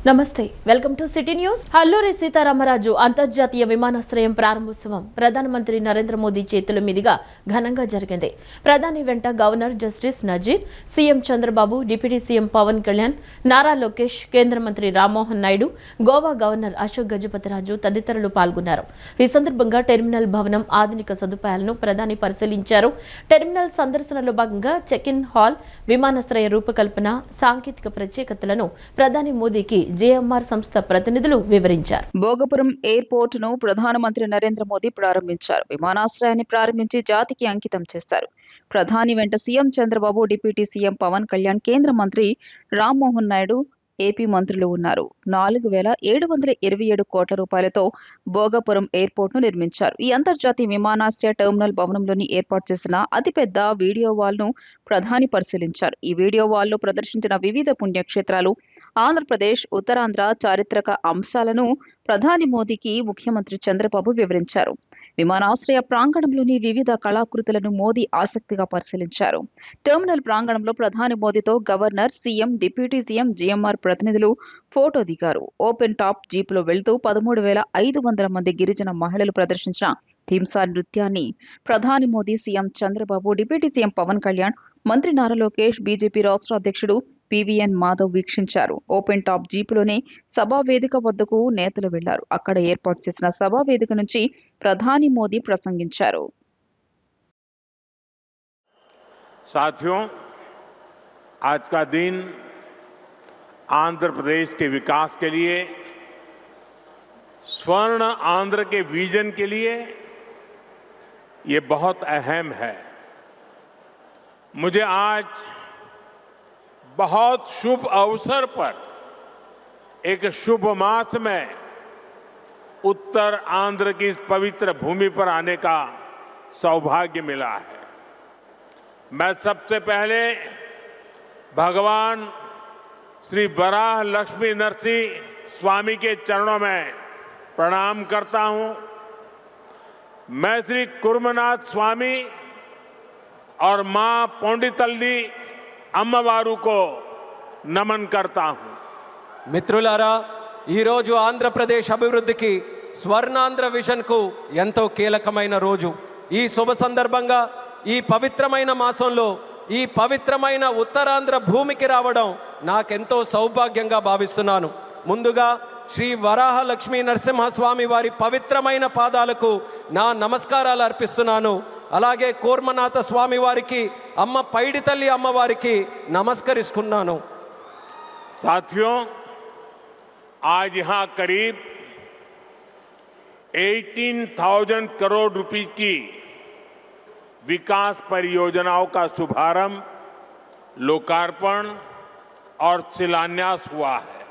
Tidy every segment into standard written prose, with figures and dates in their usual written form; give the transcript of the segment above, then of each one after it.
నమస్తే welcome to city news. Alluri Sitaramaraju అంతర్జాతీయ విమానాశ్రయం ప్రారంభోత్సవం ప్రధానమంత్రి నరేంద్ర మోదీ చేతుల మీదుగా ఘనంగా జరిగింది. ప్రధాని వెంట governor justice Nazir, CM Chandrababu, deputy CM Pawan Kalyan, Nara Lokesh, కేంద్ర మంత్రి రామ్మోహన్ నాయుడు, గోవా గవర్నర్ అశోక్ గజపతిరాజు తదితరులు పాల్గొన్నారు. ఈ సందర్భంగా టెర్మినల్ భవనం ఆధునిక సదుపాయాలను ప్రధాని పరిశీలించారు. టెర్మినల్ సందర్శనలో భాగంగా చెక్ ఇన్ హాల్, విమానాశ్రయ రూపకల్పన, సాంకేతిక ప్రత్యేకతలను ప్రధాని మోదీకి జేఎంఆర్ సంస్థ ప్రతినిధులు వివరించారు. భోగపురం ఎయిర్పోర్ట్ ను ప్రధానమంత్రి నరేంద్ర మోదీ ప్రారంభించారు. విమానాశ్రయాన్ని ప్రారంభించి జాతికి అంకితం చేశారు. ప్రధాని వెంట CM Chandrababu, deputy CM Pawan Kalyan, కేంద్ర మంత్రి రామ్మోహన్ నాయుడు, ఏపీ మంత్రులు ఉన్నారు. 4727 కోట్ల రూపాయలతో భోగపురం ఎయిర్పోర్ట్ ను నిర్మించారు. ఈ అంతర్జాతీయ విమానాశ్రయ టెర్మినల్ భవనంలోని ఏర్పాటు చేసిన అతిపెద్ద వీడియో వాల్ ను ప్రధాని పరిశీలించారు. ఈ వీడియో వాల్ లో ప్రదర్శించిన వివిధ పుణ్యక్షేత్రాలు, ఆంధ్రప్రదేశ్, ఉత్తరాంధ్ర చారిత్రక అంశాలను ప్రధాని మోదీకి ముఖ్యమంత్రి చంద్రబాబు వివరించారు. విమానాశ్రయ ప్రాంగణంలోని వివిధ కళాకృతులను మోదీ ఆసక్తిగా పరిశీలించారు. టెర్మినల్ ప్రాంగణంలో ప్రధాని మోదీతో governor, CM, deputy CM, GMR ప్రతినిధులు ఫోటో దిగారు. ఓపెన్ టాప్ జీపులో వెళ్తూ 13,500 మంది గిరిజన మహిళలు ప్రదర్శించిన థీమ్సా నృత్యాన్ని ప్రధాని Modi, CM Chandrababu, deputy CM Pawan Kalyan, మంత్రి నారా లోకేష్, బీజేపీ రాష్ట్ర అధ్యక్షుడు పివిఎన్ మాధవ్ వీక్షించారు. ఓపెన్ టాప్ జీపులోనే సభా వేదిక వద్దకు నేతలు వెళ్లారు. అక్కడ ఏర్పాటు చేసిన సభా వేదిక నుంచి ప్రధాని మోదీ ప్రసంగించారు. साथियों, आज का दिन आंध्र प्रदेश के विकास के लिए, स्वर्ण आंध्र के विजन के लिए ये बहुत अहम है। मुझे आज बहुत शुभ अवसर पर एक शुभ मास में उत्तर आंध्र की इस पवित्र भूमि पर आने का सौभाग्य मिला है। मैं सबसे पहले भगवान श्री वराह लक्ष्मी नरसिंह स्वामी के चरणों में प्रणाम करता हूं। मैं श्री कुर्मनाथ स्वामी और मां पोंडितल्ली అమ్మవారు को నమన్ करता हूं। మిత్రులారా, ఈరోజు ఆంధ్రప్రదేశ్ అభివృద్ధికి స్వర్ణాంధ్ర విజన్కు ఎంతో కీలకమైన రోజు. ఈ శుభ సందర్భంగా ఈ పవిత్రమైన మాసంలో ఈ పవిత్రమైన ఉత్తరాంధ్ర భూమికి రావడం నాకెంతో సౌభాగ్యంగా భావిస్తున్నాను. ముందుగా శ్రీ వరాహ లక్ష్మీ నరసింహస్వామి వారి పవిత్రమైన పాదాలకు నా నమస్కారాలు అర్పిస్తున్నాను. అలాగే కూర్మనాథ స్వామి వారికి, అమ్మ పైడి తల్లి అమ్మవారికి నమస్కరిస్తున్నాను. साथियों, आज यहां करीब 18,000 करोड़ रुपए की विकास परियोजनाओं का शुभारंभ, लोकार्पण और शिलान्यास हुआ है।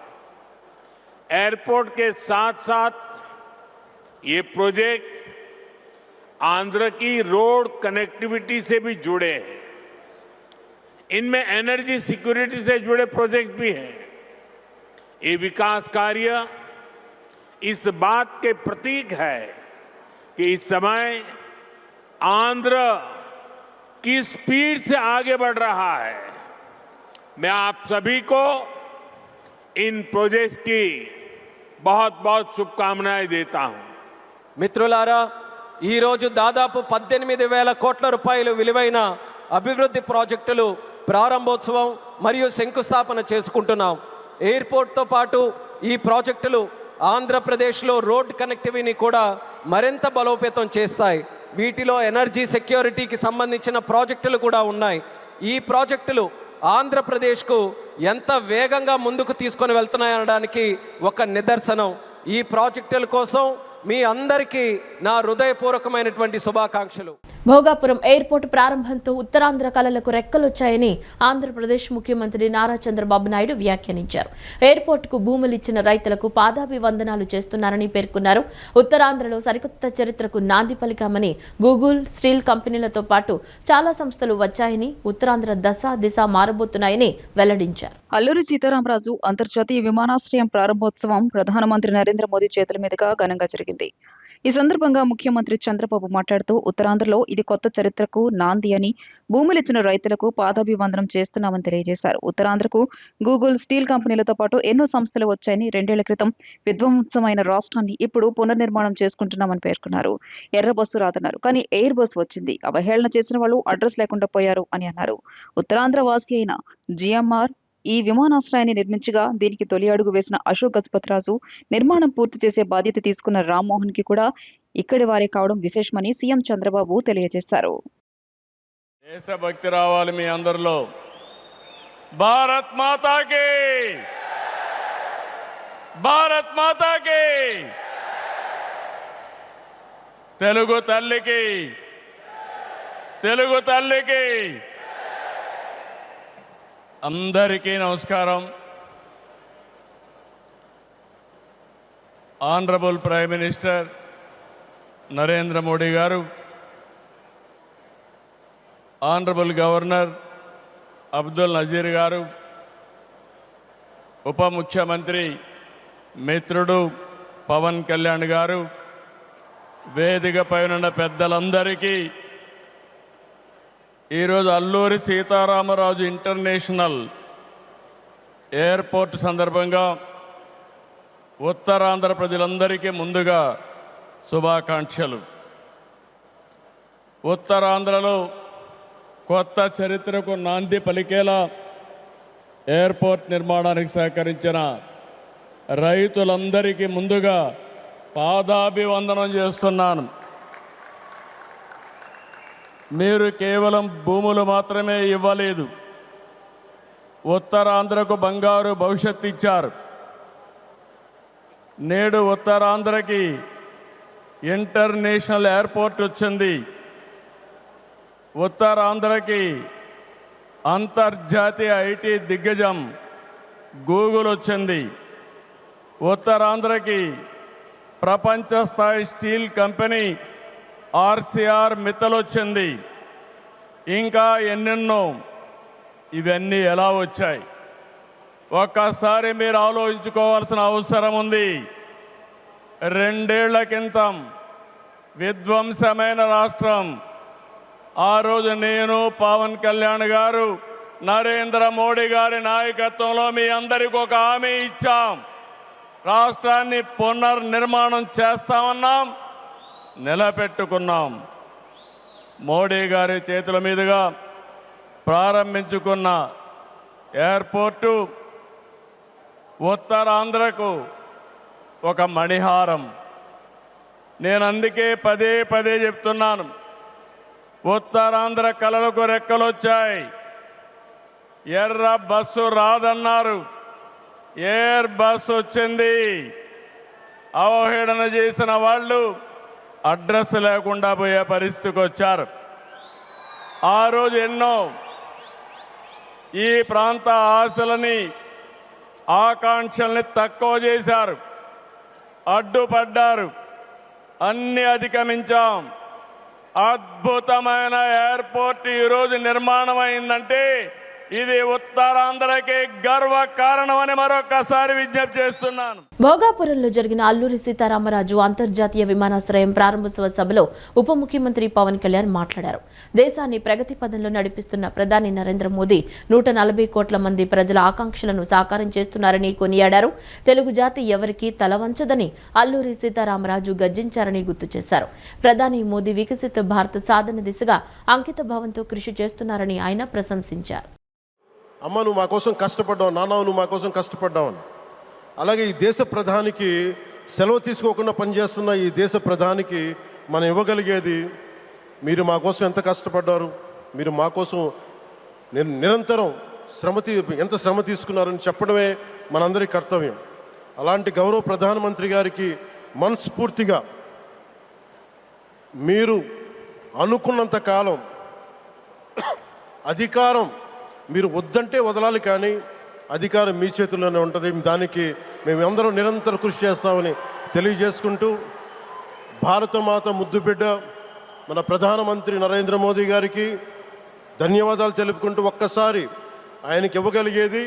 एयरपोर्ट के साथ साथ ये प्रोजेक्ट आंध्र की रोड कनेक्टिविटी से भी जुड़े हैं। इनमें एनर्जी सिक्योरिटी से जुड़े प्रोजेक्ट भी हैं। ये विकास कार्य इस बात के प्रतीक है कि इस समय आंध्र की स्पीड से आगे बढ़ रहा है। मैं आप सभी को इन प्रोजेक्ट्स की बहुत बहुत शुभकामनाएं देता हूं। మిత్రులారా, ఈరోజు దాదాపు 18,000 కోట్ల రూపాయలు విలువైన అభివృద్ధి ప్రాజెక్టులు ప్రారంభోత్సవం మరియు శంకుస్థాపన చేసుకుంటున్నాం. ఎయిర్పోర్ట్తో పాటు ఈ ప్రాజెక్టులు ఆంధ్రప్రదేశ్లో రోడ్ కనెక్టివిటీని కూడా మరింత బలోపేతం చేస్తాయి. వీటిలో ఎనర్జీ సెక్యూరిటీకి సంబంధించిన ప్రాజెక్టులు కూడా ఉన్నాయి. ఈ ప్రాజెక్టులు ఆంధ్రప్రదేశ్కు ఎంత వేగంగా ముందుకు తీసుకొని వెళ్తున్నాయనడానికి ఒక నిదర్శనం. ఈ ప్రాజెక్టుల కోసం మీ అందరికీ నా హృదయపూర్వకమైనటువంటి శుభాకాంక్షలు. భోగాపురం ఎయిర్పోర్ట్ ప్రారంభంతో ఉత్తరాంధ్ర కళలకు రెక్కలొచ్చాయని ఆంధ్రప్రదేశ్ ముఖ్యమంత్రి నారా చంద్రబాబు నాయుడు వ్యాఖ్యానించారు. ఎయిర్పోర్టుకు భూములిచ్చిన రైతులకు పాదాభివందనాలు చేస్తున్నారని పేర్కొన్నారు. ఉత్తరాంధ్రలో సరికొత్త చరిత్రకు నాంది పలికామని, గూగుల్, స్టీల్ కంపెనీలతో పాటు చాలా సంస్థలు వచ్చాయని, ఉత్తరాంధ్ర దిశ మారబోతున్నాయని వెల్లడించారు. అల్లూరి సీతారామరాజు అంతర్జాతీయ విమానాశ్రయం ప్రారంభోత్సవం ప్రధానమంత్రి నరేంద్ర మోదీ చేతుల మీదుగా ఘనంగా జరిగింది. ఈ సందర్భంగా ముఖ్యమంత్రి చంద్రబాబు మాట్లాడుతూ, ఉత్తరాంధ్రలో ఇది ఇది కొత్త చరిత్రకు నాంది అని, భూములిచ్చిన రైతులకు పాదాభివందనం చేస్తున్నామని తెలియజేశారు. ఉత్తరాంధ్రకు గూగుల్, స్టీల్ కంపెనీలతో పాటు ఎన్నో సంస్థలు వచ్చాయని, 2 ఏళ్ల క్రితం విధ్వంసమైన రాష్ట్రాన్ని ఇప్పుడు పునర్నిర్మాణం చేసుకుంటున్నామని పేర్కొన్నారు. ఎర్ర బస్సు రాదన్నారు, కానీ ఎయిర్ బస్ వచ్చింది. అవహేళన చేసిన వాళ్ళు అడ్రస్ లేకుండా పోయారు అని అన్నారు. ఉత్తరాంధ్ర వాసి అయిన జిఎంఆర్ ఈ విమానాశ్రయాన్ని నిర్మించగా దీనికి తొలి అడుగు వేసిన అశోక్ గజపతిరాజు, నిర్మాణం పూర్తి చేసే బాధ్యత తీసుకున్న రామ్మోహన్ కి కూడా ఇక్కడి వారే కావడం విశేషమని సీఎం చంద్రబాబు తెలియజేశారు. దేశభక్తి రావాలి మీ అందరిలో. భారత్ మాతాకి, భారత్ మాతాకి, తెలుగు తల్లికి, తెలుగు తల్లికి. అందరికీ నమస్కారం. Honourable prime minister Narendra Modi గారు, ఆనరబుల్ గవర్నర్ అబ్దుల్ నజీర్ గారు, ఉప ముఖ్యమంత్రి మిత్రుడు పవన్ కళ్యాణ్ గారు, వేదికపై ఉన్న పెద్దలందరికీ ఈరోజు అల్లూరి సీతారామరాజు ఇంటర్నేషనల్ ఎయిర్పోర్ట్ సందర్భంగా ఉత్తరాంధ్ర ప్రజలందరికీ ముందుగా శుభాకాంక్షలు. ఉత్తరాంధ్రలో కొత్త చరిత్రకు నాంది పలికేలా ఎయిర్పోర్ట్ నిర్మాణానికి సహకరించిన రైతులందరికీ ముందుగా పాదాభివందనం చేస్తున్నాను. మీరు కేవలం భూములు మాత్రమే ఇవ్వలేదు, ఉత్తరాంధ్రకు బంగారు భవిష్యత్తు ఇచ్చారు. నేడు ఉత్తరాంధ్రకి ఇంటర్నేషనల్ ఎయిర్పోర్ట్ వచ్చింది. ఉత్తరాంధ్రకి అంతర్జాతీయ ఐటీ దిగ్గజం గూగుల్ వచ్చింది. ఉత్తరాంధ్రకి ప్రపంచ స్థాయి స్టీల్ కంపెనీ ఆర్సీఆర్ మిత్తల్ వచ్చింది. ఇంకా ఎన్నెన్నో. ఇవన్నీ ఎలా వచ్చాయి? ఒక్కసారి మీరు ఆలోచించుకోవాల్సిన అవసరం ఉంది. 2 ఏళ్ల క్రితం విధ్వంసమైన రాష్ట్రం. ఆ రోజు నేను, పవన్ కళ్యాణ్ గారు, నరేంద్ర మోడీ గారి నాయకత్వంలో మీ అందరికీ ఒక హామీ ఇచ్చాం. రాష్ట్రాన్ని పునర్నిర్మాణం చేస్తామన్నాం, నిలబెట్టుకున్నాం. మోడీ గారి చేతుల మీదుగా ప్రారంభించుకున్న ఎయిర్పోర్టు ఉత్తరాంధ్రకు ఒక మణిహారం. నేను అందుకే పదే పదే చెప్తున్నాను, ఉత్తరాంధ్ర కలలకు రెక్కలొచ్చాయి. ఎర్ర బస్సు రాదన్నారు, ఎయిర్ బస్ వచ్చింది. అవహేళన చేసిన వాళ్ళు అడ్రస్ లేకుండా పోయే పరిస్థితికి వచ్చారు. ఆ రోజు ఎన్నో ఈ ప్రాంత ఆశలని, ఆకాంక్షల్ని తక్కువ చేశారు, అడ్డుపడ్డారు. అన్ని అధిగమించాం. అద్భుతమైన ఎయిర్పోర్ట్ ఈరోజు నిర్మాణం అయిందంటే ఇది ఉత్తరాంధ్రకి గర్వ కారణమని మరొకసారి విజ్ఞప్తి చేస్తున్నాను. భోగాపురంలో జరిగిన అల్లూరి సీతారామరాజు అంతర్జాతీయ విమానాశ్రయం ప్రారంభోత్సవ సభలో ఉప ముఖ్యమంత్రి పవన్ కళ్యాణ్ మాట్లాడారు. దేశాన్ని ప్రగతి పదంలో నడిపిస్తున్న ప్రధాని నరేంద్ర మోదీ 140 కోట్ల మంది ప్రజల ఆకాంక్షలను సాకారం చేస్తున్నారని కొనియాడారు. తెలుగు జాతి ఎవరికీ తలవంచదని అల్లూరి సీతారామరాజు గర్జించారని గుర్తు చేశారు. ప్రధాని మోదీ వికసిత భారత సాధన దిశగా అంకిత భావంతో కృషి చేస్తున్నారని ఆయన ప్రశంసించారు. అమ్మ, నువ్వు మా కోసం కష్టపడ్డావు, నాన్న నువ్వు మా కోసం కష్టపడ్డావు అని. అలాగే ఈ దేశ ప్రధానికి, సెలవు తీసుకోకుండా పనిచేస్తున్న ఈ దేశ ప్రధానికి మనం ఇవ్వగలిగేది, మీరు మా కోసం ఎంత కష్టపడ్డారు, మీరు మా కోసం నిరంతరం ఎంత శ్రమ తీసుకున్నారని చెప్పడమే మనందరి కర్తవ్యం. అలాంటి గౌరవ ప్రధానమంత్రి గారికి మనస్ఫూర్తిగా మీరు అనుకున్నంత కాలం అధికారం మీరు వద్దంటే వదలాలి, కానీ అధికారం మీ చేతుల్లోనే ఉంటుంది. దానికి మేమందరం నిరంతరం కృషి చేస్తామని తెలియజేసుకుంటూ, భారతమాత ముద్దుబిడ్డ మన ప్రధానమంత్రి నరేంద్ర మోదీ గారికి ధన్యవాదాలు తెలుపుకుంటూ, ఒక్కసారి ఆయనకి ఇవ్వగలిగేది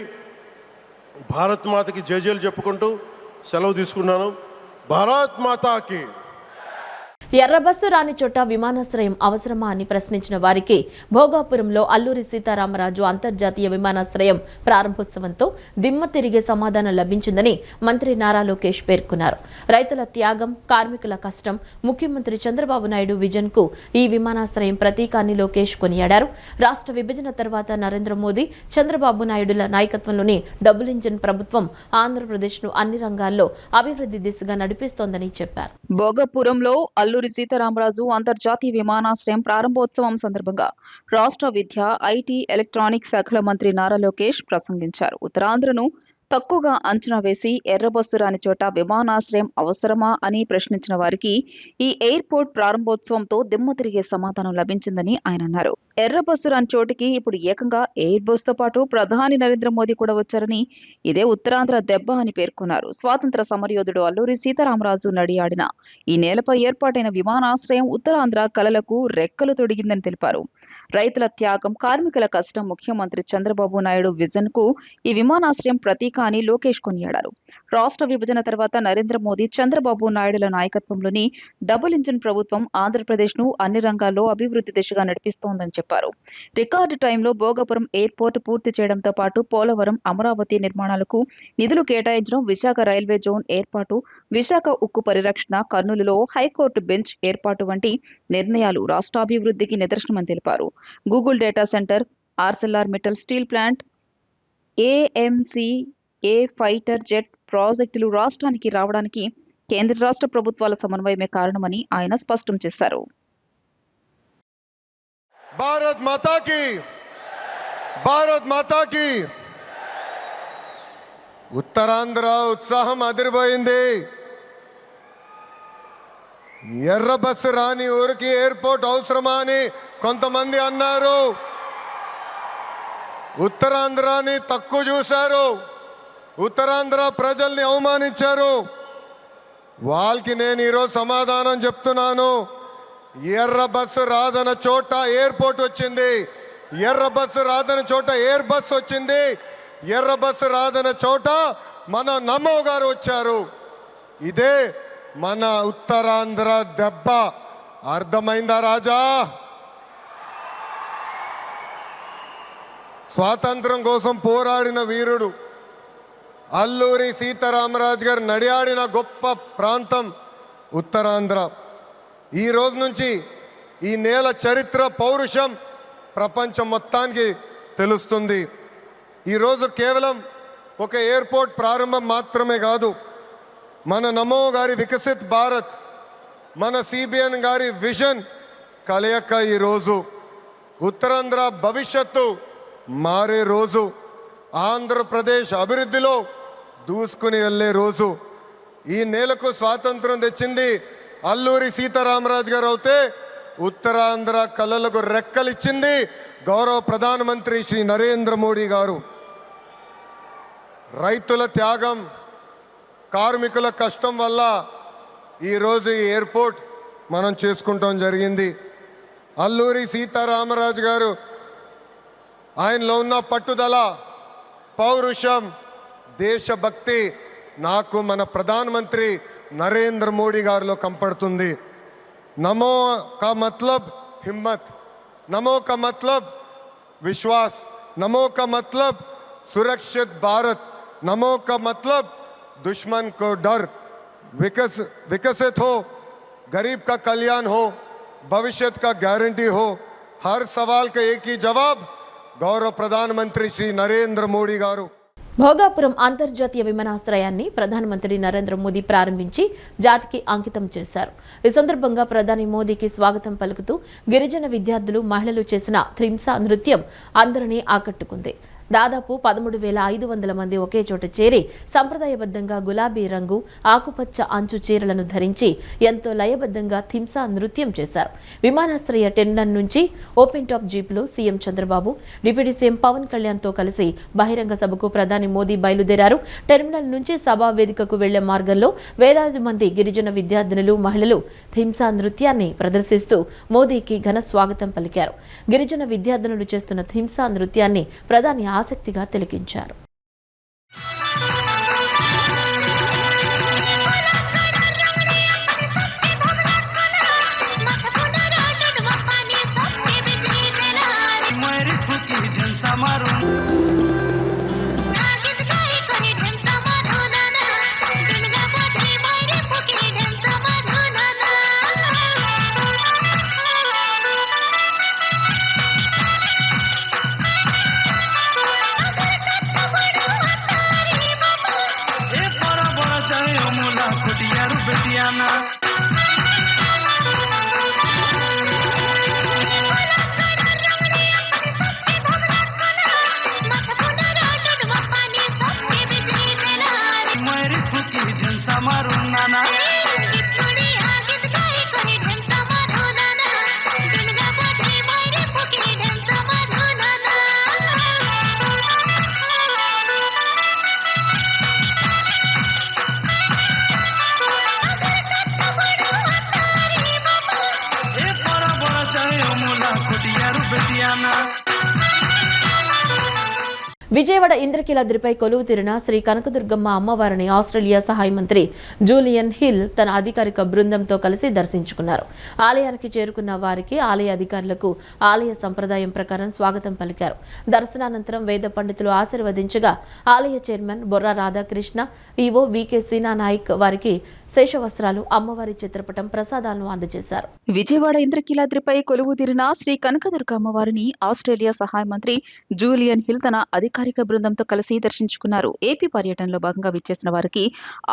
భారత్ మాతకి జేజేలు చెప్పుకుంటూ సెలవు తీసుకున్నాను. భారత్ మాతాకి. ఎర్ర బస్సు రాని చోట విమానాశ్రయం అవసరమా అని ప్రశ్నించిన వారికి భోగాపురంలో అల్లూరి సీతారామరాజు అంతర్జాతీయ విమానాశ్రయం ప్రారంభోత్సవంతో దిమ్మ తిరిగే సమాధానం లభించిందని మంత్రి నారా లోకేష్ పేర్కొన్నారు. రైతుల త్యాగం, కార్మికుల కష్టం, ముఖ్యమంత్రి చంద్రబాబు నాయుడు విజన్ కు ఈ విమానాశ్రయం ప్రతీకాన్ని లోకేష్ కొనియాడారు. రాష్ట్ర విభజన తర్వాత నరేంద్ర మోదీ, చంద్రబాబు నాయుడుల నాయకత్వంలోని డబుల్ ఇంజిన్ ప్రభుత్వం ఆంధ్రప్రదేశ్ ను అన్ని రంగాల్లో అభివృద్ధి దిశగా నడిపిస్తోందని చెప్పారు. భోగపురంలో అల్లూరి సీతారామరాజు అంతర్జాతీయ విమానాశ్రయం ప్రారంభోత్సవం సందర్భంగా రాష్ట్ర విద్య, ఐటీ, ఎలక్ట్రానిక్స్ శాఖల మంత్రి నారా లోకేష్ ప్రసంగించారు. ఉత్తరాంధ్రను తక్కువగా అంచనా వేసి ఎర్రబస్సు రాని చోట విమానాశ్రయం అవసరమా అని ప్రశ్నించిన వారికి ఈ ఎయిర్పోర్ట్ ప్రారంభోత్సవంతో దిమ్మ తిరిగే సమాధానం లభించిందని ఆయన అన్నారు. ఎర్రబస్సు రాని చోటికి ఇప్పుడు ఏకంగా ఎయిర్ బస్ తో పాటు ప్రధాని నరేంద్ర మోదీ కూడా వచ్చారని, ఇదే ఉత్తరాంధ్ర దెబ్బ అని పేర్కొన్నారు. స్వాతంత్ర సమరయోధుడు అల్లూరి సీతారామరాజు నడియాడిన ఈ నేలపై ఏర్పాటైన విమానాశ్రయం ఉత్తరాంధ్ర కలలకు రెక్కలు తొడిగిందని తెలిపారు. రైతుల త్యాగం, కార్మికుల కష్టం, ముఖ్యమంత్రి చంద్రబాబు నాయుడు విజన్ కు ఈ విమానాశ్రయం ప్రతీక అని లోకేష్ కొనియాడారు. రాష్ట్ర విభజన తర్వాత నరేంద్ర మోదీ, చంద్రబాబు నాయుడుల నాయకత్వంలోని డబుల్ ఇంజిన్ ప్రభుత్వం ఆంధ్రప్రదేశ్ ను అన్ని రంగాల్లో అభివృద్ధి దిశగా నడిపిస్తోందని చెప్పారు. రికార్డు టైంలో భోగపురం ఎయిర్పోర్ట్ పూర్తి చేయడంతో పాటు పోలవరం, అమరావతి నిర్మాణాలకు నిధులు కేటాయించడం, విశాఖ రైల్వే జోన్ ఏర్పాటు, విశాఖ ఉక్కు పరిరక్షణ, కర్నూలులో హైకోర్టు బెంచ్ ఏర్పాటు వంటి నిర్ణయాలు రాష్ట్రాభివృద్ధికి నిదర్శనమని తెలిపారు. Google data centre, ఆర్సెల్ఆర్ Mittal steel plant, AMC, fighter jet ప్రాజెక్టులు రాష్ట్రానికి రావడానికి కేంద్ర రాష్ట్ర ప్రభుత్వాల సమన్వయమే కారణమని ఆయన స్పష్టం చేశారు. భారత్ మాతా కీ ఉత్తరాంధ్ర ఉత్సాహం అదిరిపోయింది. ఎర్ర బస్సు రాని ఊరికి ఎయిర్పోర్ట్ అవసరమా అని కొంతమంది అన్నారు. ఉత్తరాంధ్రాని తక్కువ చూశారు, ఉత్తరాంధ్ర ప్రజల్ని అవమానించారు. వాళ్ళకి నేను ఈరోజు సమాధానం చెప్తున్నాను. ఎర్ర బస్సు రాదన్న చోట ఎయిర్పోర్ట్ వచ్చింది, ఎర్ర బస్సు రాదన్న చోట ఎయిర్ బస్ వచ్చింది, ఎర్ర బస్సు రాదన్న చోట మన నమో గారు వచ్చారు. ఇదే మన ఉత్తరాంధ్ర దెబ్బ. అర్థమైందా రాజా? స్వాతంత్రం కోసం పోరాడిన వీరుడు అల్లూరి సీతారామరాజు గారు నడియాడిన గొప్ప ప్రాంతం ఉత్తరాంధ్ర. ఈ రోజు నుంచి ఈ నేల చరిత్ర, పౌరుషం ప్రపంచం మొత్తానికి తెలుస్తుంది. ఈరోజు కేవలం ఒక ఎయిర్పోర్ట్ ప్రారంభం మాత్రమే కాదు, మన నమో గారి వికసిత్ భారత్, మన సిబిఎన్ గారి విజన్ కలయిక ఈరోజు ఉత్తరాంధ్ర భవిష్యత్తు మారే రోజు, ఆంధ్రప్రదేశ్ అభివృద్ధిలో దూసుకుని వెళ్ళే రోజు. ఈ నేలకు స్వాతంత్రం తెచ్చింది అల్లూరి సీతారామరాజు గారు అయితే, ఉత్తరాంధ్ర కళలకు రెక్కలిచ్చింది గౌరవ ప్రధానమంత్రి శ్రీ నరేంద్ర మోడీ గారు. రైతుల త్యాగం, కార్మికుల కష్టం వల్ల ఈరోజు ఈ ఎయిర్పోర్ట్ మనం చేసుకుంటాం జరిగింది. అల్లూరి సీతారామరాజు గారు ఆయనలో ఉన్న పట్టుదల, పౌరుషం, దేశభక్తి నాకు మన ప్రధానమంత్రి నరేంద్ర మోడీ గారిలో కంపడుతుంది. నమో కా మతలబ్ హిమ్మత్, నమో కా మతలబ్ విశ్వాస్, నమో కా మతలబ్ సురక్షిत भारत, नमो का मतलब दुश्मन को डर, विकसित हो, गरीब का कल्याण हो, भविष्य का गारंटी हो. हर सवाल का एक ही जवाब गौरव प्रधानमंत्री श्री नरेंद्र मोदी गारू. భోగాపురం అంతర్జాతీయ విమానాశ్రయాన్ని ప్రధానమంత్రి నరేంద్ర మోదీ ప్రారంభించి జాతికి అంకితం చేశారు. ఈ సందర్భంగా ప్రధాని మోదీకి స్వాగతం పలుకుతూ గిరిజన విద్యార్థులు, మహిళలు చేసిన థ్రిమ్సా నృత్యం అందరినీ ఆకట్టుకుంది. దాదాపు 13,500 మంది ఒకే చోట చేరి సంప్రదాయబద్ధంగా గులాబీ రంగు, ఆకుపచ్చ అంచు చీరలను ధరించి ఎంతో లయబద్ధంగా థింసా నృత్యం చేశారు. విమానాశ్రయ టెర్మినల్ నుంచి ఓపెన్ టాప్ జీప్లో CM Chandrababu, deputy CM Pawan కళ్యాణ్తో కలిసి బహిరంగ సభకు ప్రధాని మోదీ బయలుదేరారు. టెర్మినల్ నుంచి సభా వేదికకు వెళ్లే మార్గంలో వేలాది మంది గిరిజన విద్యార్థినులు, మహిళలు థింసా నృత్యాన్ని ప్రదర్శిస్తూ మోదీకి ఘన స్వాగతం పలికారు. గిరిజన విద్యార్థినులు చేస్తున్న థింసా నృత్యాన్ని ప్రధాని ఆసక్తిగా తిలకించారు. విజయవాడ ఇంద్రకీలాద్రిపై కొలువు తీరిన శ్రీ కనకదుర్గమ్మ అమ్మవారిని ఆస్ట్రేలియా సహాయ మంత్రి జూలియన్ హిల్ తన అధికారిక బృందంతో కలిసి దర్శించుకున్నారు. ఆలయానికి చేరుకున్న వారికి ఆలయ అధికారులకు ఆలయ సంప్రదాయం ప్రకారం స్వాగతం పలికారు. దర్శనానంతరం వేద పండితులు ఆశీర్వదించగా ఆలయ chairman Borra Radhakrishna, EO VK Seena Naik వారికి శేషవస్త్రాలు, అమ్మవారి చిత్రపటం, ప్రసాదాలను అందజేశారు. విజయవాడ ఇంద్రకీలాద్రిపై కొలువు తీరిన శ్రీ కనకదుర్గ అమ్మవారిని ఆస్ట్రేలియా సహాయ మంత్రి జూలియన్ హిల్ తన అధికారిక బృందంతో కలిసి దర్శించుకున్నారు. ఏపీ పర్యటనలో భాగంగా విచ్చేసిన వారికి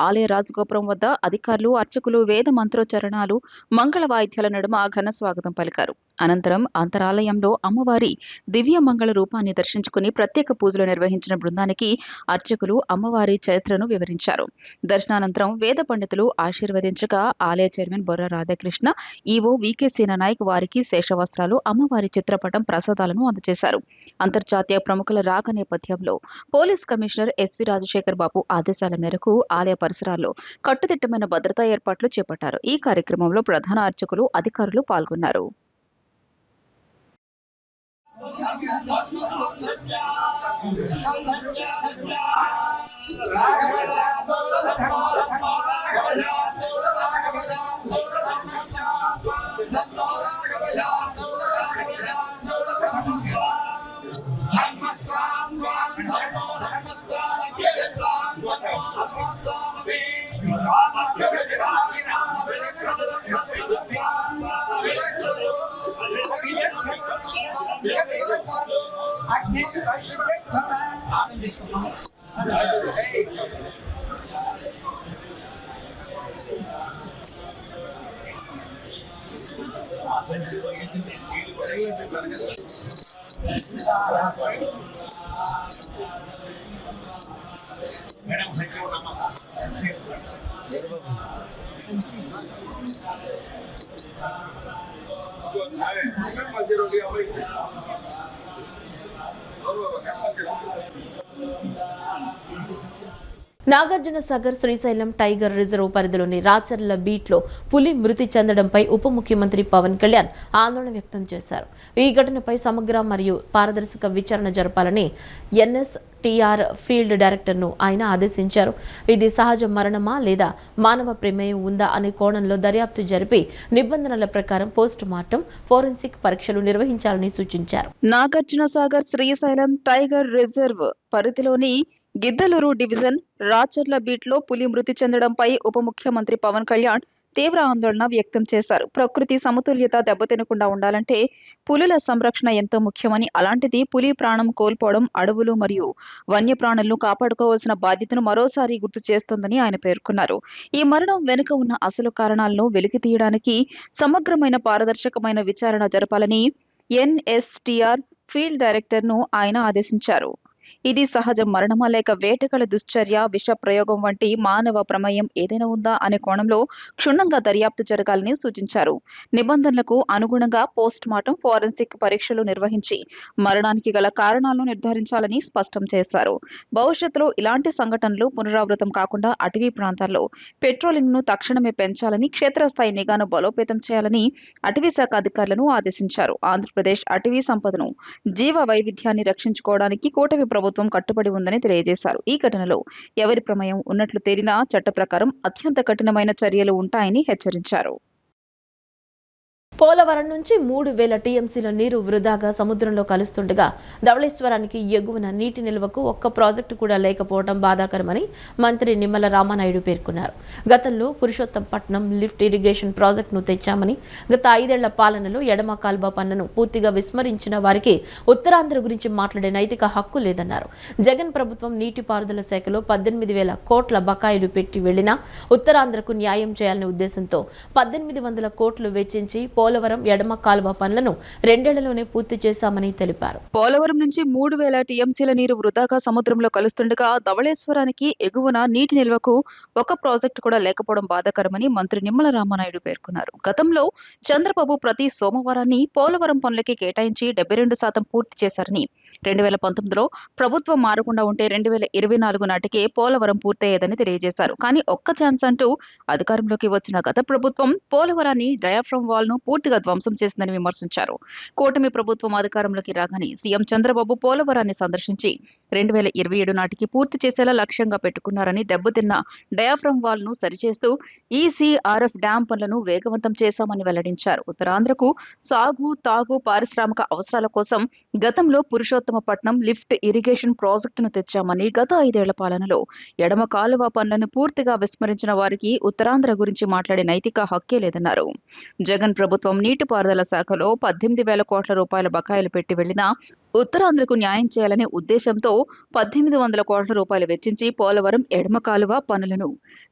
ఆలయ రాజగోపురం వద్ద అధికారులు, అర్చకులు వేద మంత్రోచ్చరణాలు, మంగళ వాయిద్యాల నడుమ ఘన స్వాగతం పలికారు. అనంతరం అంతరాలయంలో అమ్మవారి దివ్య మంగళ రూపాన్ని దర్శించుకుని ప్రత్యేక పూజలు నిర్వహించిన బృందానికి అర్చకులు అమ్మవారి చరిత్రను వివరించారు. దర్శనానంతరం వేద పండితులు ఆశీర్వదించగా ఆలయ chairman Borra Radhakrishna, EO VK Seena Naik వారికి శేషవస్త్రాలు, అమ్మవారి చిత్రపటం, ప్రసాదాలను అందజేశారు. అంతర్జాతీయ ప్రముఖుల రాక నేపథ్యంలో పోలీస్ కమిషనర్ ఎస్వి రాజశేఖర్ బాబు ఆదేశాల మేరకు ఆలయ పరిసరాల్లో కట్టుదిట్టమైన భద్రతా ఏర్పాట్లు చేపట్టారు. ఈ కార్యక్రమంలో ప్రధాన అర్చకులు, అధికారులు పాల్గొన్నారు. నాగార్జున సాగర్ శ్రీశైలం టైగర్ రిజర్వ్ పరిధిలోని రాచర్ల బీట్లో పులి మృతి చెందడంపై ఉప ముఖ్యమంత్రి పవన్ కళ్యాణ్ ఆందోళన వ్యక్తం చేశారు. ఈ ఘటనపై సమగ్ర మరియు పారదర్శక విచారణ జరపాలని ఎన్ఎస్టీఆర్ ఫీల్డ్ డైరెక్టర్ను ఆయన ఆదేశించారు. ఇది సహజ మరణమా లేదా మానవ ప్రమేయం ఉందా అనే కోణంలో దర్యాప్తు జరిపి నిబంధనల ప్రకారం పోస్ట్ మార్టం, ఫోరెన్సిక్ పరీక్షలు నిర్వహించాలని సూచించారు. నాగార్జున సాగర్ శ్రీశైలం టైగర్ రిజర్వ్ పరిధిలోని గిద్దలూరు డివిజన్ రాచర్ల బీట్లో పులి మృతి చెందడంపై ఉప ముఖ్యమంత్రి పవన్ కళ్యాణ్ తీవ్ర ఆందోళన వ్యక్తం చేశారు. ప్రకృతి సమతుల్యత దెబ్బతినకుండా ఉండాలంటే పులుల సంరక్షణ ఎంతో ముఖ్యమని, అలాంటిది పులి ప్రాణం కోల్పోవడం అడవులు మరియు వన్యప్రాణులను కాపాడుకోవాల్సిన బాధ్యతను మరోసారి గుర్తు చేస్తోందని ఆయన పేర్కొన్నారు. ఈ మరణం వెనుక ఉన్న అసలు కారణాలను వెలికి తీయడానికి సమగ్రమైన పారదర్శకమైన విచారణ జరపాలని ఎన్ఎస్టీఆర్ ఫీల్డ్ డైరెక్టర్ను ఆయన ఆదేశించారు. ఇది సహజ మరణమా లేక వేటగాళ్ల దుశ్చర్య, విష ప్రయోగం వంటి మానవ ప్రమేయం ఏదైనా ఉందా అనే కోణంలో క్షుణ్ణంగా దర్యాప్తు జరగాలని సూచించారు. నిబంధనలకు అనుగుణంగా పోస్ట్ మార్టం, ఫోరెన్సిక్ పరీక్షలు నిర్వహించి మరణానికి గల కారణాలను నిర్ధారించాలని స్పష్టం చేశారు. భవిష్యత్తులో ఇలాంటి సంఘటనలు పునరావృతం కాకుండా అటవీ ప్రాంతాల్లో పెట్రోలింగ్ ను తక్షణమే పెంచాలని, క్షేత్రస్థాయి నిఘాను బలోపేతం చేయాలని అటవీ శాఖ అధికారులను ఆదేశించారు. ఆంధ్రప్రదేశ్ అటవీ సంపదను, జీవ వైవిధ్యాన్ని రక్షించుకోవడానికి కూటమి ప్రభుత్వం కట్టుబడి ఉందని తెలియజేశారు. ఈ ఘటనలో ఎవరి ప్రమేయం ఉన్నట్లు తేలినా చట్ట ప్రకారం అత్యంత కఠినమైన చర్యలు ఉంటాయని హెచ్చరించారు. పోలవరం నుంచి 3,000 టీఎంసీల నీరు వృధాగా సముద్రంలో కలుస్తుండగా ధవళేశ్వరానికి ఎగువన నీటి నిల్వకు ఒక్క ప్రాజెక్టు కూడా లేకపోవడం బాధాకరమని మంత్రి నిమ్మల రామానాయుడు పేర్కొన్నారు. గతంలో పురుషోత్తంపట్నం లిఫ్ట్ ఇరిగేషన్ ప్రాజెక్టును తెచ్చామని, గత 5 ఏళ్ల పాలనలో ఎడమ కాల్వ పనులను పూర్తిగా విస్మరించిన వారికి ఉత్తరాంధ్ర గురించి మాట్లాడే నైతిక హక్కు లేదన్నారు. జగన్ ప్రభుత్వం నీటిపారుదల శాఖలో 18,000 కోట్ల బకాయిలు పెట్టి వెళ్లినా ఉత్తరాంధ్రకు న్యాయం చేయాలనే ఉద్దేశంతో 1,800 కోట్లు వెచ్చించి పోలవరం ఎడమ కాలువ పనులను 2 ఏళ్లలోనే పూర్తి చేశామని తెలిపారు. పోలవరం నుంచి 3,000 టీఎంసీల నీరు వృధాగా సముద్రంలో కలుస్తుండగా ధవళేశ్వరానికి ఎగువన నీటి నిల్వకు ఒక ప్రాజెక్టు కూడా లేకపోవడం బాధాకరమని మంత్రి నిమ్మల రామానాయుడు పేర్కొన్నారు. గతంలో చంద్రబాబు ప్రతి సోమవారాన్ని పోలవరం పనులకి కేటాయించి 72% పూర్తి చేశారని, 2019లో ప్రభుత్వం మారకుండా ఉంటే 2024 నాటికే పోలవరం పూర్తయ్యేదని తెలియజేశారు. కానీ ఒక్క ఛాన్స్ అంటూ అధికారంలోకి వచ్చిన గత ప్రభుత్వం పోలవరాన్ని డయాఫ్రమ్ వాల్ ను పూర్తిగా ధ్వంసం చేసిందని విమర్శించారు. కూటమి ప్రభుత్వం అధికారంలోకి రాగానే సీఎం చంద్రబాబు పోలవరాన్ని సందర్శించి 2027 నాటికి పూర్తి చేసేలా లక్ష్యంగా పెట్టుకున్నారని, దెబ్బతిన్న డయాఫ్రమ్ వాల్ ను సరిచేస్తూ ఈసీఆర్ఎఫ్ డ్యాం పనులను వేగవంతం చేశామని వెల్లడించారు. ఉత్తరాంధ్రకు సాగు, తాగు, పారిశ్రామిక అవసరాల కోసం గతంలో పురుషోత్తమపట్నం లిఫ్ట్ ఇరిగేషన్ ప్రాజెక్టును తెచ్చామని, గత 5 ఏళ్ల పాలనలో ఎడమ కాలువ పనులను పూర్తిగా విస్మరించిన వారికి ఉత్తరాంధ్ర గురించి మాట్లాడే నైతిక హక్కే లేదన్నారు. జగన్ ప్రభుత్వం నీటిపారుదల శాఖలో 18,000 కోట్ల రూపాయల బకాయిలు పెట్టి వెళ్లినా ఉత్తరాంధ్రకు న్యాయం చేయాలనే ఉద్దేశంతో 1,800 కోట్ల రూపాయలు వెచ్చించి పోలవరం ఎడమ కాలువ పనులను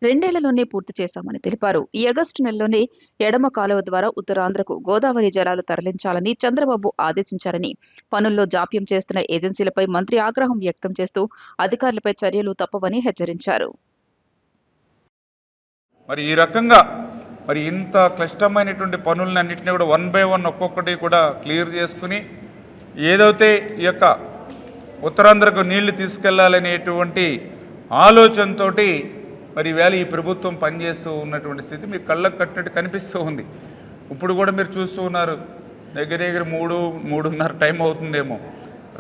2 ఏళ్లలోనే పూర్తి చేశామని తెలిపారు. ఈ ఆగస్టు నెలలోనే ఎడమ కాలువ ద్వారా ఉత్తరాంధ్రకు గోదావరి జలాలు తరలించాలని చంద్రబాబు ఆదేశించారని, పనుల్లో జాప్యం చేస్తున్న ఏజెన్సీలపై మంత్రి ఆగ్రహం వ్యక్తం చేస్తూ అధికారులపై చర్యలు తప్పవని హెచ్చరించారు. మరి ఈ రకంగా ఇంత క్లిష్టమైనటువంటి పనులన్నింటినీ కూడా 1 by 1 ఒక్కొక్కటి కూడా క్లియర్ చేసుకుని ఏదైతే ఈ యొక్క ఉత్తరాంధ్రకు నీళ్లు తీసుకెళ్లాలనేటువంటి ఆలోచనతోటి మరి ఈవేళ ఈ ప్రభుత్వం పనిచేస్తూ ఉన్నటువంటి స్థితి మీకు కళ్ళకు కట్టినట్టు కనిపిస్తూ ఉంది. ఇప్పుడు కూడా మీరు చూస్తూ ఉన్నారు, దగ్గర 3:30 టైం అవుతుందేమో.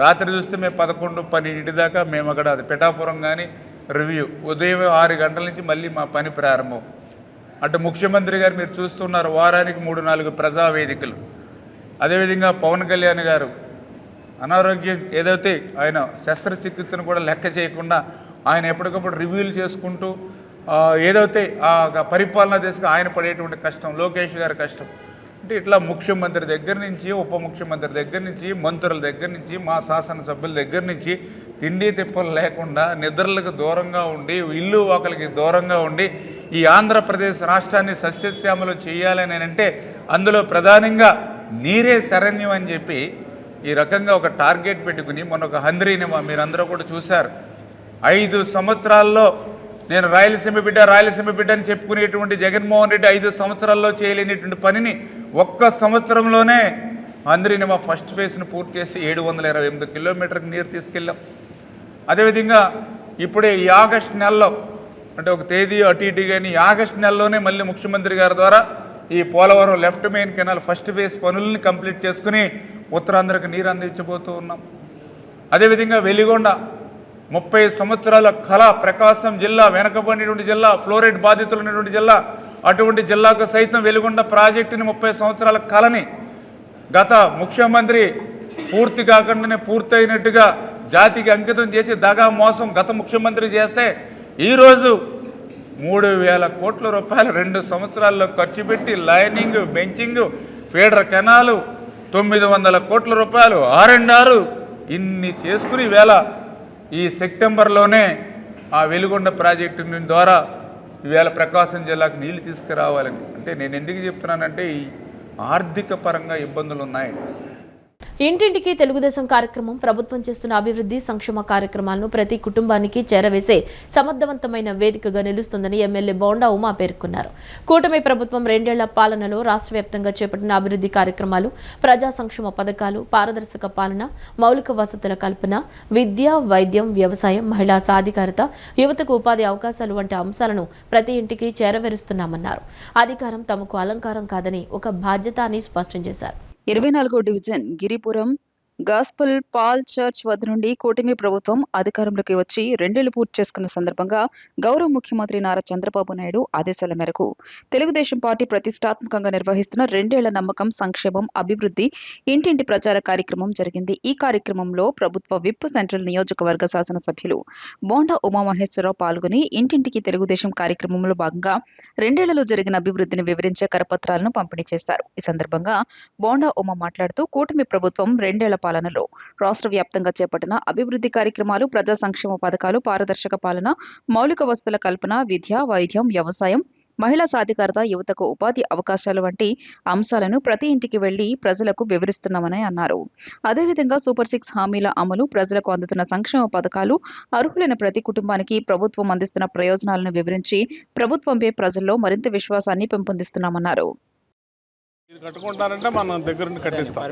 రాత్రి చూస్తే మేము 11-12 దాకా మేము అక్కడ పిఠాపురం కానీ రివ్యూ, ఉదయం 6 గంటల నుంచి మళ్ళీ మా పని ప్రారంభం. అటు ముఖ్యమంత్రి గారు మీరు చూస్తున్నారు, వారానికి 3-4 ప్రజావేదికలు. అదేవిధంగా పవన్ కళ్యాణ్ గారు అనారోగ్యం ఏదైతే ఆయన శస్త్రచికిత్సను కూడా లెక్క చేయకుండా ఆయన ఎప్పటికప్పుడు రివ్యూలు చేసుకుంటూ ఏదైతే ఆ పరిపాలనా దిశగా ఆయన పడేటువంటి కష్టం, లోకేష్ గారి కష్టం అంటే ఇట్లా ముఖ్యమంత్రి దగ్గర నుంచి, ఉప ముఖ్యమంత్రి దగ్గర నుంచి, మంత్రుల దగ్గర నుంచి, మా శాసనసభ్యుల దగ్గర నుంచి తిండి తిప్పలు లేకుండా నిద్రలకు దూరంగా ఉండి, ఇల్లు వాకలికి దూరంగా ఉండి ఈ ఆంధ్రప్రదేశ్ రాష్ట్రాన్ని సస్యశ్యామలు చేయాలని అంటే అందులో ప్రధానంగా నీరే శరణ్యం అని చెప్పి ఈ రకంగా ఒక టార్గెట్ పెట్టుకుని మొన్న ఒక హంద్రీనిమా మీరందరూ కూడా చూశారు. 5 సంవత్సరాల్లో నేను రాయలసీమ బిడ్డ అని చెప్పుకునేటువంటి జగన్మోహన్ రెడ్డి 5 సంవత్సరాల్లో చేయలేనిటువంటి పనిని ఒక్క సంవత్సరంలోనే హంద్రీనిమా ఫస్ట్ ఫేజ్ను పూర్తి చేసి 728 కిలోమీటర్కి నీరు తీసుకెళ్ళాం. అదేవిధంగా ఇప్పుడే ఈ ఆగస్టు నెలలో అంటే ఒక తేదీ అటు ఇటు కానీ ఆగస్టు నెలలోనే మళ్ళీ ముఖ్యమంత్రి గారి ద్వారా ఈ Polavaram left main canal first phase పనుల్ని కంప్లీట్ చేసుకుని ఉత్తరాంధ్రకు నీరు అందించబోతూ ఉన్నాం. అదేవిధంగా వెలిగొండ 30 సంవత్సరాల కళ, ప్రకాశం జిల్లా వెనకబడినటువంటి జిల్లా, ఫ్లోరైడ్ బాధితులు ఉన్నటువంటి జిల్లా, అటువంటి జిల్లాకు సైతం వెలిగొండ ప్రాజెక్టుని 30 సంవత్సరాల కళని గత ముఖ్యమంత్రి పూర్తి కాకుండానే పూర్తయినట్టుగా జాతికి అంకితం చేసి దగా మోసం గత ముఖ్యమంత్రి చేస్తే ఈరోజు 3,000 కోట్ల రూపాయలు 2 సంవత్సరాల్లో ఖర్చు పెట్టి లైనింగ్, బెంచింగ్, ఫీడర్ కెనాలు 900 కోట్ల రూపాయలు R&R ఇన్ని చేసుకుని వేళ ఈ సెప్టెంబర్లోనే ఆ వెలుగొండ ప్రాజెక్టు ద్వారా ఈవేళ ప్రకాశం జిల్లాకు నీళ్లు తీసుకురావాలని. అంటే నేను ఎందుకు చెప్తున్నానంటే ఈ ఆర్థిక పరంగా ఇబ్బందులు ఉన్నాయి. ఇంటింటికి తెలుగుదేశం కార్యక్రమం ప్రభుత్వం చేస్తున్న అభివృద్ధి సంక్షేమ కార్యక్రమాలను ప్రతి కుటుంబానికి చేరవేసే సమర్థవంతమైన వేదికగా నిలుస్తుందని ఎమ్మెల్యే బోండా ఉమా పేర్కొన్నారు. కూటమి ప్రభుత్వం 2 ఏళ్ల పాలనలో రాష్ట్ర వ్యాప్తంగా చేపట్టిన అభివృద్ధి కార్యక్రమాలు, ప్రజా సంక్షేమ పథకాలు, పారదర్శక పాలన, మౌలిక వసతుల కల్పన, విద్య, వైద్యం, వ్యవసాయం, మహిళా సాధికారత, యువతకు ఉపాధి అవకాశాలు వంటి అంశాలను ప్రతి ఇంటికి చేరవేరుస్తున్నామన్నారు. అధికారం తమకు అలంకారం కాదని ఒక బాధ్యత అని స్పష్టం చేశారు. 24వ division Giripuram gospel Paul church వద్ద నుండి కూటమి ప్రభుత్వం అధికారంలోకి వచ్చి 2 ఏళ్లు పూర్తి చేసుకున్న సందర్భంగా గౌరవ ముఖ్యమంత్రి నారా చంద్రబాబు నాయుడు ఆదేశాల మేరకు తెలుగుదేశం పార్టీ ప్రతిష్టాత్మకంగా నిర్వహిస్తున్న 2 ఏళ్ల నమ్మకం సంక్షేమం అభివృద్ధి ఇంటింటి ప్రచార కార్యక్రమం జరిగింది. ఈ కార్యక్రమంలో ప్రభుత్వ విప్ సెంట్రల్ నియోజకవర్గ శాసనసభ్యులు బోండా ఉమామహేశ్వరరావు పాల్గొని ఇంటింటికి తెలుగుదేశం కార్యక్రమంలో భాగంగా 2 ఏళ్లలో జరిగిన అభివృద్ధిని వివరించే కరపత్రాలను పంపిణీ చేశారు. ఈ సందర్భంగా బోండా ఉమా మాట్లాడుతూ కూటమి ప్రభుత్వం 2 ఏళ్ల పాలనలో రాష్ట్ర వ్యాప్తంగా చేపట్టిన అభివృద్ధి కార్యక్రమాలు, ప్రజా సంక్షేమ పథకాలు, పారదర్శక పాలన, మౌలిక వసతుల కల్పన, విద్య, వైద్యం, వ్యవసాయం, మహిళా సాధికారత, యువతకు ఉపాధి అవకాశాలు వంటి అంశాలను ప్రతి ఇంటికి వెళ్లి ప్రజలకు వివరిస్తున్నామని అన్నారు. అదేవిధంగా సూపర్ 6 హామీల అమలు, ప్రజలకు అందుతున్న సంక్షేమ పథకాలు, అర్హులైన ప్రతి కుటుంబానికి ప్రభుత్వం అందిస్తున్న ప్రయోజనాలను వివరించి ప్రభుత్వంపై ప్రజల్లో మరింత విశ్వాసాన్ని పెంపొందిస్తున్నామన్నారు. మీరు కట్టుకుంటారంటే మనం దగ్గర నుండి కట్టిస్తాం.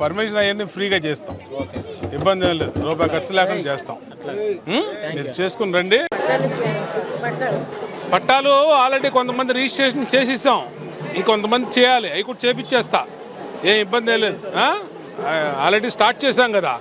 పర్మిషన్ అవన్నీ ఫ్రీగా చేస్తాం, ఇబ్బంది ఏం లేదు, రూపాయి ఖర్చు లేకుండా చేస్తాం. మీరు చేసుకుని రండి. పట్టాలు ఆల్రెడీ కొంతమంది రిజిస్ట్రేషన్ చేసిస్తాం, ఇంకొంతమంది చేయాలి, అవి కూడా చేపించేస్తా, ఏం ఇబ్బంది ఏం లేదు. ఆల్రెడీ స్టార్ట్ చేశాం కదా,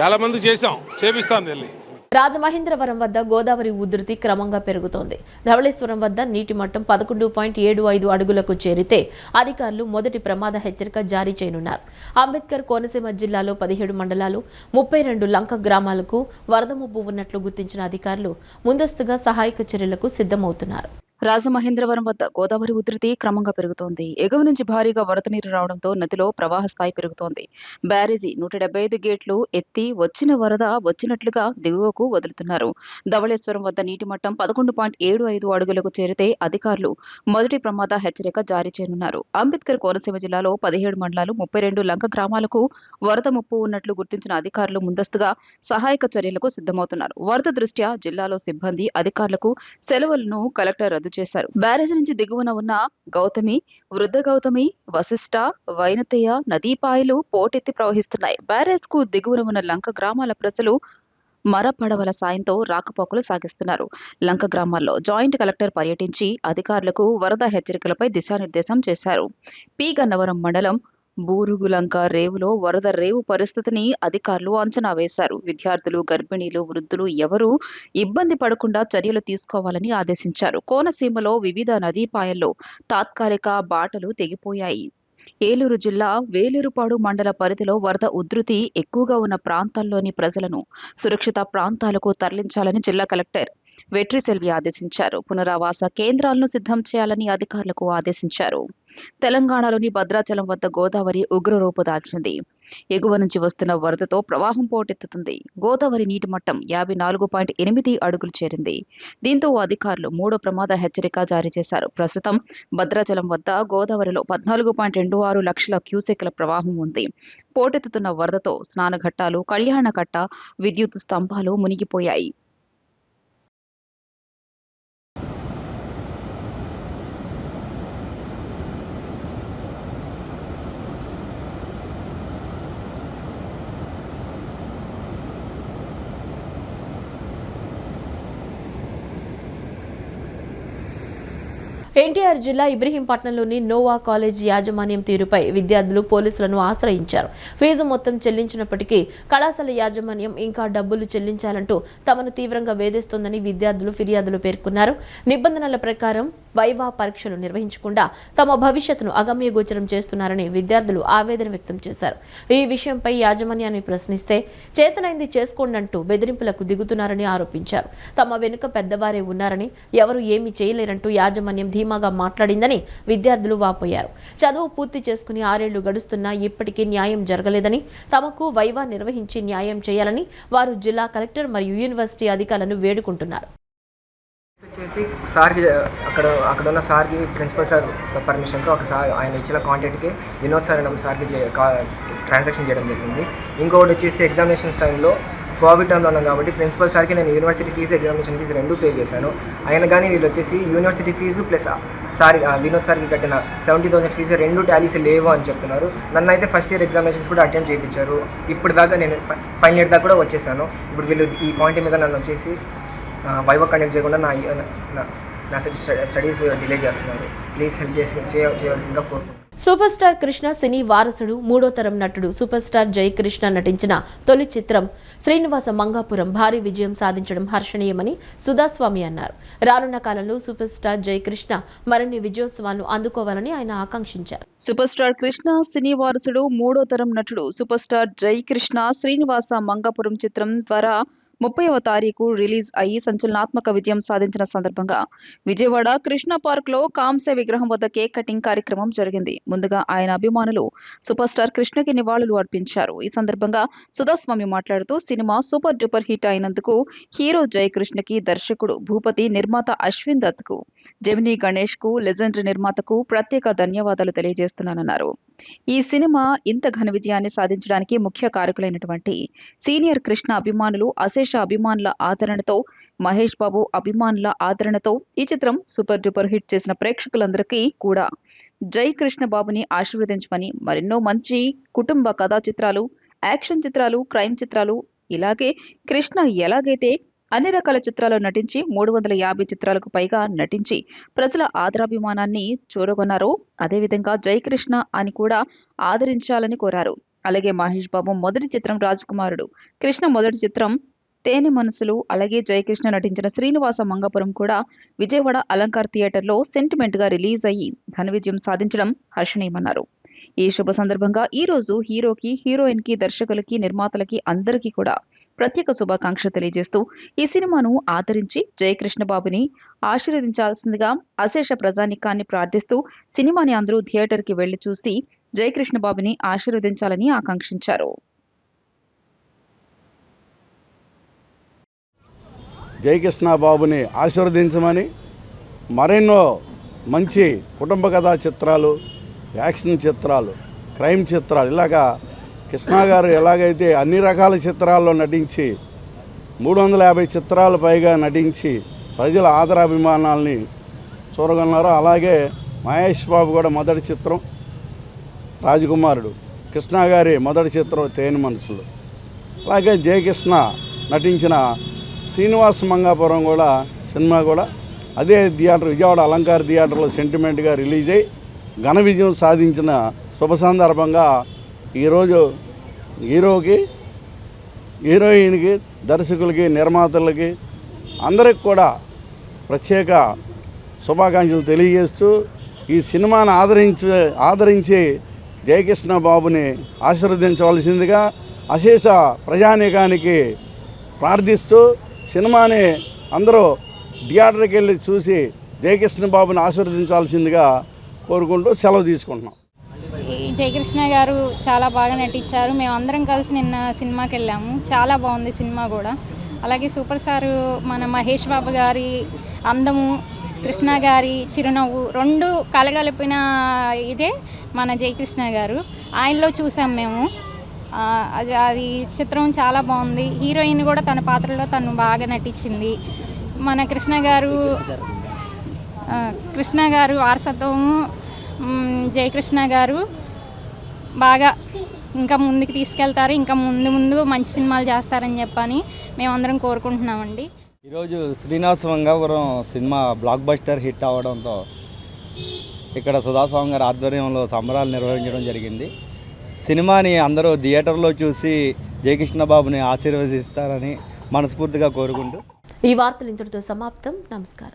చాలా మంది చేసాం, చేపిస్తాను వెళ్ళి. రాజమహేంద్రవరం వద్ద గోదావరి ఉధృతి క్రమంగా పెరుగుతోంది. ధవళేశ్వరం వద్ద నీటి మట్టం 11.75 అడుగులకు చేరితే అధికారులు మొదటి ప్రమాద హెచ్చరిక జారీ చేయనున్నారు. అంబేద్కర్ కోనసీమ జిల్లాలో 17 మండలాలు 32 లంక గ్రామాలకు వరద ముప్పు ఉన్నట్లు గుర్తించిన అధికారులు ముందస్తుగా సహాయక చర్యలకు సిద్ధమవుతున్నారు. రాజమహేంద్రవరం వద్ద గోదావరి ఉధృతి క్రమంగా పెరుగుతోంది. ఎగువ నుంచి భారీగా వరద నీరు రావడంతో నదిలో ప్రవాహ స్థాయి పెరుగుతోంది. బ్యారేజీ 175 గేట్లు ఎత్తి వచ్చిన వరద వచ్చినట్లుగా దిగువకు వదులుతున్నారు. ధవళేశ్వరం వద్ద నీటి మట్టం 11.75 అడుగులకు చేరితే అధికారులు మొదటి ప్రమాద హెచ్చరిక జారీ చేయనున్నారు. అంబేద్కర్ కోనసీమ జిల్లాలో 17 మండలాలు 32 లంక గ్రామాలకు వరద ముప్పు ఉన్నట్లు గుర్తించిన అధికారులు ముందస్తుగా సహాయక చర్యలకు సిద్ధమవుతున్నారు. వరద దృష్ట్యా జిల్లాలో సిబ్బంది, అధికారులకు సెలవులను కలెక్టర్ రద్దు చేశారు. బ్యారేజీ నుంచి దిగువన ఉన్న గౌతమి, వృద్ధ గౌతమి, వశిష్ట, వైనతేయ నదీపాయలు పోటెత్తి ప్రవహిస్తున్నాయి. బ్యారేజ్ కు దిగువన ఉన్న లంక గ్రామాల ప్రజలు మర పడవల సాయంతో రాకపోకలు సాగిస్తున్నారు. లంక గ్రామాల్లో జాయింట్ కలెక్టర్ పర్యటించి అధికారులకు వరద హెచ్చరికలపై దిశానిర్దేశం చేశారు. పి గన్నవరం మండలం బూరుగులంక రేవులో వరద రేవు పరిస్థితిని అధికారులు అంచనా వేశారు. విద్యార్థులు, గర్భిణీలు, వృద్ధులు ఎవరూ ఇబ్బంది పడకుండా చర్యలు తీసుకోవాలని ఆదేశించారు. కోనసీమలో వివిధ నదీపాయల్లో తాత్కాలిక బాటలు తెగిపోయాయి. ఏలూరు జిల్లా వేలూరుపాడు మండల పరిధిలో వరద ఉధృతి ఎక్కువగా ఉన్న ప్రాంతాల్లోని ప్రజలను సురక్షిత ప్రాంతాలకు తరలించాలని జిల్లా కలెక్టర్ వెట్రిసెల్వి ఆదేశించారు. పునరావాస కేంద్రాలను సిద్ధం చేయాలని అధికారులకు ఆదేశించారు. తెలంగాణలోని భద్రాచలం వద్ద గోదావరి ఉగ్రరూపు దాల్చింది. ఎగువ నుంచి వస్తున్న వరదతో ప్రవాహం పోటెత్తుతుంది. గోదావరి నీటి మట్టం 54.8 అడుగులు చేరింది. దీంతో అధికారులు 3వ ప్రమాద హెచ్చరిక జారీ చేశారు. ప్రస్తుతం భద్రాచలం వద్ద గోదావరిలో 14.26 లక్షల క్యూసెక్ల ప్రవాహం ఉంది. పోటెత్తుతున్న వరదతో స్నానఘట్టాలు, కళ్యాణకట్ట, విద్యుత్ స్తంభాలు మునిగిపోయాయి. ఎన్టీఆర్ జిల్లా ఇబ్రహీంపట్నంలోని నోవా కాలేజ్ యాజమాన్యం తీరుపై విద్యార్థులు పోలీసులను ఆశ్రయించారు. ఫీజు మొత్తం చెల్లించినప్పటికీ కళాశాల యాజమాన్యం ఇంకా డబ్బులు చెల్లించాలంటూ తమను తీవ్రంగా వేధిస్తోందని విద్యార్థులు ఫిర్యాదులు పేర్కొన్నారు. నిబంధనల ప్రకారం వైవా పరీక్షలు నిర్వహించకుండా తమ భవిష్యత్తును అగమ్యగోచరం చేస్తున్నారని విద్యార్థులు ఆవేదన వ్యక్తం చేశారు. ఈ విషయంపై యాజమాన్యాన్ని ప్రశ్నిస్తే చేతనైంది చేసుకోండంటూ బెదిరింపులకు దిగుతున్నారని ఆరోపించారు. తమ వెనుక పెద్దవారే ఉన్నారని, ఎవరు ఏమీ చేయలేరంటూ యాజమాన్యం ధీమాగా మాట్లాడిందని విద్యార్థులు వాపోయారు. చదువు పూర్తి చేసుకుని 6 ఏళ్లు గడుస్తున్నా ఇప్పటికీ న్యాయం జరగలేదని, తమకు వైవా నిర్వహించి న్యాయం చేయాలని వారు జిల్లా కలెక్టర్ మరియు యూనివర్సిటీ అధికారులను వేడుకుంటున్నారు. వచ్చేసి సార్కి అక్కడ ఉన్న సార్కి ప్రిన్సిపల్ సార్ పర్మిషన్తో ఒక సార్ ఆయన ఇచ్చిన కాంటాక్ట్కి వినోద్ సార్ అనే సార్కి ట్రాన్సాక్షన్ చేయడం జరిగింది. ఇంకొకటి వచ్చేసి ఎగ్జామినేషన్స్ టైంలో కోవిడ్ టైంలో ఉన్నాం కాబట్టి ప్రిన్సిపల్ సార్కి నేను university fees, examination fees 2 pay చేశాను. ఆయన కానీ వీళ్ళు వచ్చేసి university fees plus sir Vinod సార్కి కట్టిన 70,000 ఫీజు 2 టాలీస్ లేవు అని చెప్తున్నారు. నన్ను అయితే ఫస్ట్ ఇయర్ ఎగ్జామినేషన్స్ కూడా అటెంప్ట్ చేయించారు. ఇప్పుడు దాకా నేను ఫైనల్ ఇయర్ దాకా కూడా వచ్చేసాను. ఇప్పుడు వీళ్ళు ఈ పాయింట్ మీద నన్ను వచ్చేసి వైవా కండక్ట్ చేయకుండా నా స్టడీస్ డిలే చేస్తున్నారు. ప్లీజ్ హెల్ప్ చేయవలసిందిగా కోరుతున్నాను. సూపర్ స్టార్ కృష్ణ సినీ వారసుడు 3వ తరం నటుడు సూపర్ స్టార్ జై కృష్ణ నటించిన తొలి చిత్రం శ్రీనివాస మంగాపురం భారీ విజయం సాధించడం హర్షణీయమని సుధాస్వామి అన్నారు. రానున్న కాలంలో సూపర్ స్టార్ జై కృష్ణ మరిన్ని విజయోత్సవాలను అందుకోవాలని ఆయన ఆకాంక్షించారు. సూపర్ స్టార్ కృష్ణ సినీ వారసుడు 3వ తరం నటుడు సూపర్ స్టార్ జై కృష్ణ శ్రీనివాస మంగాపురం చిత్రం ద్వారా 30వ తారీఖు రిలీజ్ అయ్యి సంచలనాత్మక విజయం సాధించిన సందర్భంగా విజయవాడ కృష్ణ పార్క్ లో కాంస్య విగ్రహం వద్ద కేక్ కటింగ్ కార్యక్రమం జరిగింది. ముందుగా ఆయన అభిమానులు సూపర్ స్టార్ కృష్ణకి నివాళులు అర్పించారు. ఈ సందర్భంగా సుధాస్వామి మాట్లాడుతూ సినిమా సూపర్ డూపర్ హిట్ అయినందుకు హీరో జై కృష్ణకి, దర్శకుడు భూపతి, నిర్మాత అశ్విన్ దత్ కు, జెమినీ గణేష్ కు, లెజెండరీ నిర్మాతకు ప్రత్యేక ధన్యవాదాలు తెలియజేస్తున్నానన్నారు. ఈ సినిమా ఇంత ఘన విజయాన్ని సాధించడానికి ముఖ్య కారకులైనటువంటి సీనియర్ కృష్ణ అభిమానులు, అశేష అభిమానుల ఆదరణతో, మహేష్ బాబు అభిమానుల ఆదరణతో ఈ చిత్రం సూపర్ డూపర్ హిట్ చేసిన ప్రేక్షకులందరికీ కూడా జై కృష్ణ బాబుని ఆశీర్వదించమని, మరెన్నో మంచి కుటుంబ కథా చిత్రాలు, యాక్షన్ చిత్రాలు, క్రైమ్ చిత్రాలు, ఇలాగే కృష్ణ ఎలాగైతే అన్ని రకాల చిత్రాల్లో నటించి 350 చిత్రాలకు పైగా నటించి ప్రజల ఆదరాభిమానాన్ని చూరగొన్నారో అదేవిధంగా జై కృష్ణ అని కూడా ఆదరించాలని కోరారు. అలాగే మహేష్ బాబు మొదటి చిత్రం రాజకుమారుడు, కృష్ణ మొదటి చిత్రం తేనె మనసులు, అలాగే జయకృష్ణ నటించిన శ్రీనివాస మంగాపురం కూడా విజయవాడ అలంకార్ థియేటర్లో సెంటిమెంట్ గా రిలీజ్ అయ్యి ఘన విజయం సాధించడం హర్షణీయమన్నారు. ఈ శుభ సందర్భంగా ఈ రోజు హీరోకి, హీరోయిన్ కి, దర్శకులకి, నిర్మాతలకి అందరికీ కూడా ప్రత్యేక శుభాకాంక్షలు తెలియజేస్తూ ఈ సినిమాను ఆదరించి జయకృష్ణ బాబుని ఆశీర్వదించాల్సిందిగా అశేష ప్రజానికాన్ని ప్రార్థిస్తూ సినిమాని అందరూ థియేటర్కి వెళ్లి చూసి జయకృష్ణ బాబుని ఆశీర్వదించాలని ఆకాంక్షించారు. జయకృష్ణ బాబుని ఆశీర్వదించమని, మరెన్నో మంచి కుటుంబ కథా చిత్రాలు, యాక్షన్ చిత్రాలు, క్రైమ్ చిత్రాలు, ఇలాగా కృష్ణ గారు ఎలాగైతే అన్ని రకాల చిత్రాల్లో నటించి 350 చిత్రాల పైగా నటించి ప్రజల ఆదరాభిమానాల్ని చూరగొన్నారో అలాగే మహేష్ బాబు కూడా మొదటి చిత్రం రాజకుమారుడు, కృష్ణ గారి మొదటి చిత్రం తేనె మనసులు, అలాగే జయకృష్ణ నటించిన శ్రీనివాస మంగాపురం కూడా సినిమా కూడా అదే థియేటర్ విజయవాడ అలంకార్ థియేటర్లో సెంటిమెంట్గా రిలీజ్ అయ్యి ఘన విజయం సాధించిన శుభ సందర్భంగా ఈరోజు హీరోకి, హీరోయిన్కి, దర్శకులకి, నిర్మాతలకి అందరికి కూడా ప్రత్యేక శుభాకాంక్షలు తెలియజేస్తూ ఈ సినిమాను ఆదరించి జయకృష్ణ బాబుని ఆశీర్వదించవలసిందిగా అశేష ప్రజానీకానికి ప్రార్థిస్తూ సినిమాని అందరూ థియేటర్కి వెళ్ళి చూసి జయకృష్ణ బాబుని ఆశీర్వదించాల్సిందిగా కోరుకుంటూ సెలవు తీసుకుంటున్నాం. ఈ జయకృష్ణ గారు చాలా బాగా నటించారు. మేము అందరం కలిసి నిన్న సినిమాకి వెళ్ళాము. చాలా బాగుంది సినిమా కూడా. అలాగే సూపర్ స్టార్ మన మహేష్ బాబు గారి అందము, కృష్ణ గారి చిరునవ్వు రెండు కలగలిపిన ఇదే మన జయకృష్ణ గారు. ఆయనలో చూసాం మేము. అది చిత్రం చాలా బాగుంది. హీరోయిన్ కూడా తన పాత్రలో తను బాగా నటించింది. మన కృష్ణ గారు వారసత్వము, జయకృష్ణ గారు బాగా ఇంకా ముందుకు తీసుకెళ్తారు. ఇంకా ముందు మంచి సినిమాలు చేస్తారని చెప్పని మేమందరం కోరుకుంటున్నామండి. ఈరోజు Srinivasa Mangapuram cinema block buster hit అవ్వడంతో ఇక్కడ సుధాస్వామి గారి ఆధ్వర్యంలో సంబరాలు నిర్వహించడం జరిగింది. సినిమాని అందరూ థియేటర్లో చూసి జయకృష్ణ బాబుని ఆశీర్వదిస్తారని మనస్ఫూర్తిగా కోరుకుంటూ ఈ వార్తలు ఇంతటితో సమాప్తం. నమస్కారం.